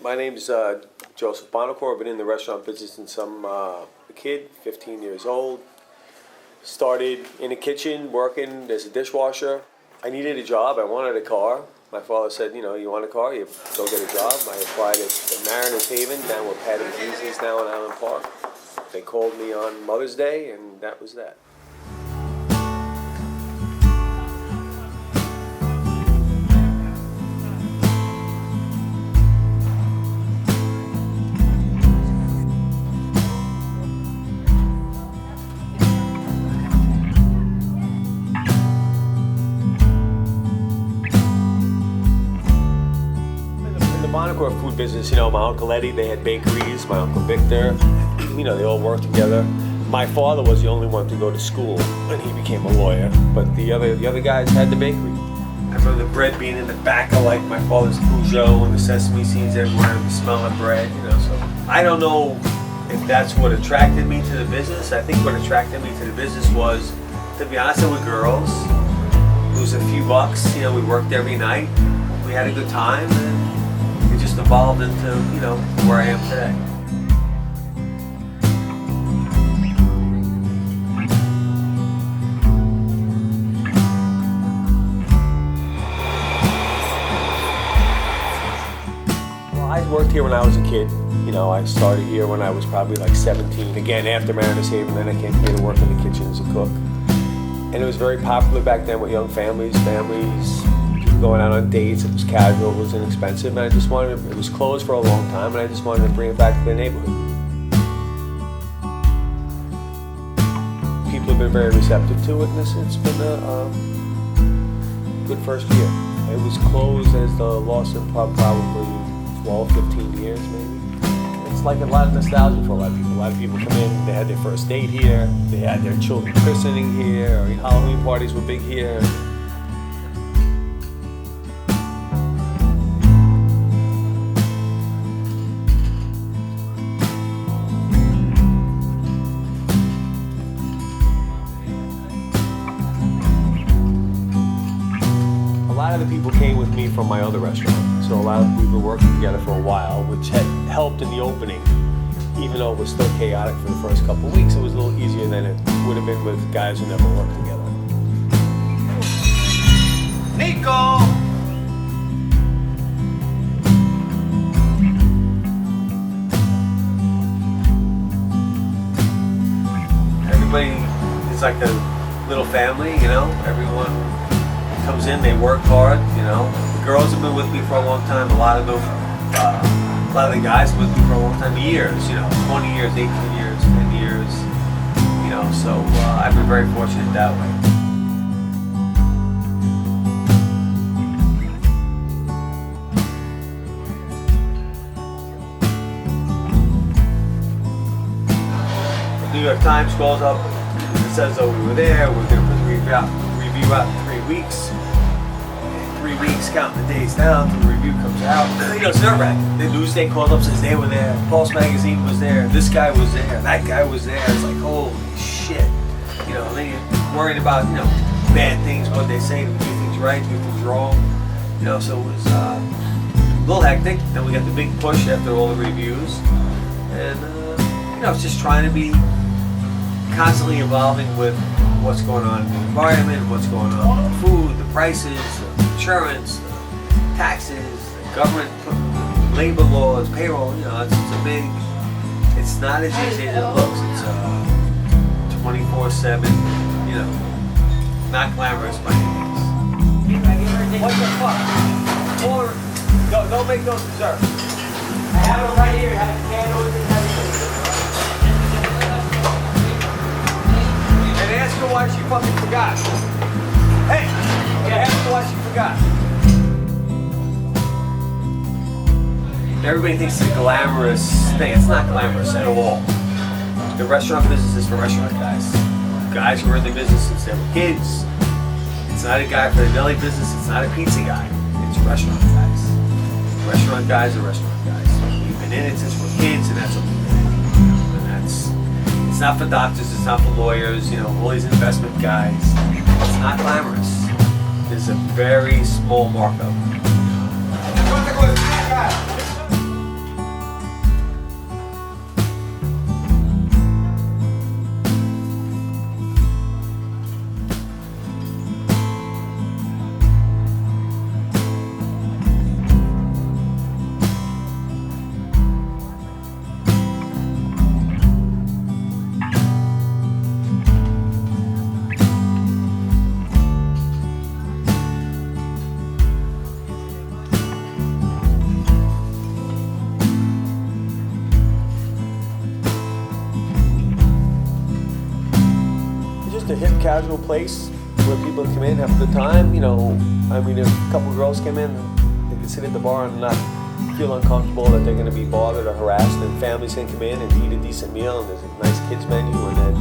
My name's Joseph Bonacore. I've been in the restaurant business since I'm a kid, 15 years old. Started in the kitchen working as a dishwasher. I needed a job. I wanted a car. My father said, you want a car, you go get a job. I applied at Mariners Haven, down where Patty Beasley's now in Island Park. They called me on Mother's Day, and that was that. Bonacore food business, my Uncle Eddie, they had bakeries, my Uncle Victor, they all worked together. My father was the only one to go to school when he became a lawyer, but the other guys had the bakery. I remember the bread being in the back of like my father's Peugeot and the sesame seeds everywhere and the smell of bread, so I don't know if that's what attracted me to the business. I think what attracted me to the business was, to be honest, with girls. It was a few bucks, we worked every night, we had a good time, and just evolved into, where I am today. Well, I worked here when I was a kid. I started here when I was probably like 17. Again, after Mariners Haven, then I came here to work in the kitchen as a cook. And it was very popular back then with young families, going out on dates. It was casual, it was inexpensive, and it was closed for a long time, and I just wanted to bring it back to the neighborhood. People have been very receptive to it, and it's been a good first year. It was closed as the Lawson pub probably 12, 15 years maybe. It's like a lot of nostalgia for a lot of people. A lot of people come in, they had their first date here, they had their children christening here, or Halloween parties were big here. A lot of the people came with me from my other restaurant, so a lot of we've been working together for a while, which had helped in the opening. Even though it was still chaotic for the first couple of weeks, it was a little easier than it would have been with guys who never worked together. Nico! Everybody is like a little family, everyone comes in, they work hard, The girls have been with me for a long time. A lot of the guys have been with me for a long time, years, 20 years, 18 years, 10 years, so I've been very fortunate that way. The New York Times calls up, it says, oh, we were there, we're going to put the review out in 3 weeks. 3 weeks, counting the days down till the review comes out. It's nerve-wracking. The Newsday called up, says they were there. Pulse Magazine was there. This guy was there. That guy was there. It's like, holy shit. And then you're worried about, bad things, what they say, do things right, do things wrong. So it was a little hectic. Then we got the big push after all the reviews. And, it's just trying to be constantly evolving with what's going on in the environment, what's going on with the food, the prices, the insurance, the taxes, the government, labor laws, payroll. It's not as easy as it looks. It's 24/7, not glamorous by any means. What the fuck? Don't make those desserts. I have it right here. I have candles and everything. And ask her why she fucking forgot. Hey, ask her why she forgot. Everybody thinks it's a glamorous thing. It's not glamorous at all. The restaurant business is for restaurant guys. Guys who are in the business since they were kids. It's not a guy for the deli business. It's not a pizza guy. It's restaurant guys. Restaurant guys are restaurant guys. We've been in it since we're kids, and that's what we've been in. And it's not for doctors. It's not for lawyers. All these investment guys. It's not glamorous. There's a very small markup. casual place where people come in, have a good time. You know, I mean, if a couple girls come in, they can sit at the bar and not feel uncomfortable that they're going to be bothered or harassed, and families can come in and eat a decent meal, and there's a nice kids menu, and then,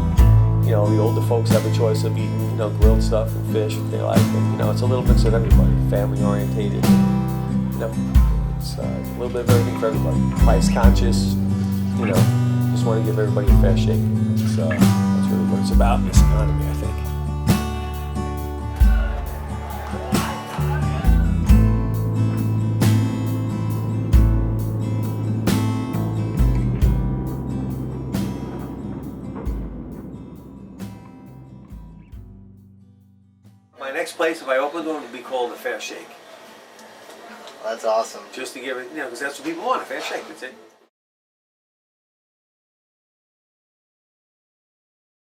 you know, the older folks have a choice of eating, you know, grilled stuff and fish if they like, and, you know, it's a little mix of everybody, family orientated, you know, it's a little bit of everything for everybody, price conscious, you know, just want to give everybody a fair shake. That's really what it's about in this economy, I think. My next place, if I opened one, would be called a Fair Shake. That's awesome. Just to give it, you know, because that's what people want, a fair shake, that's it.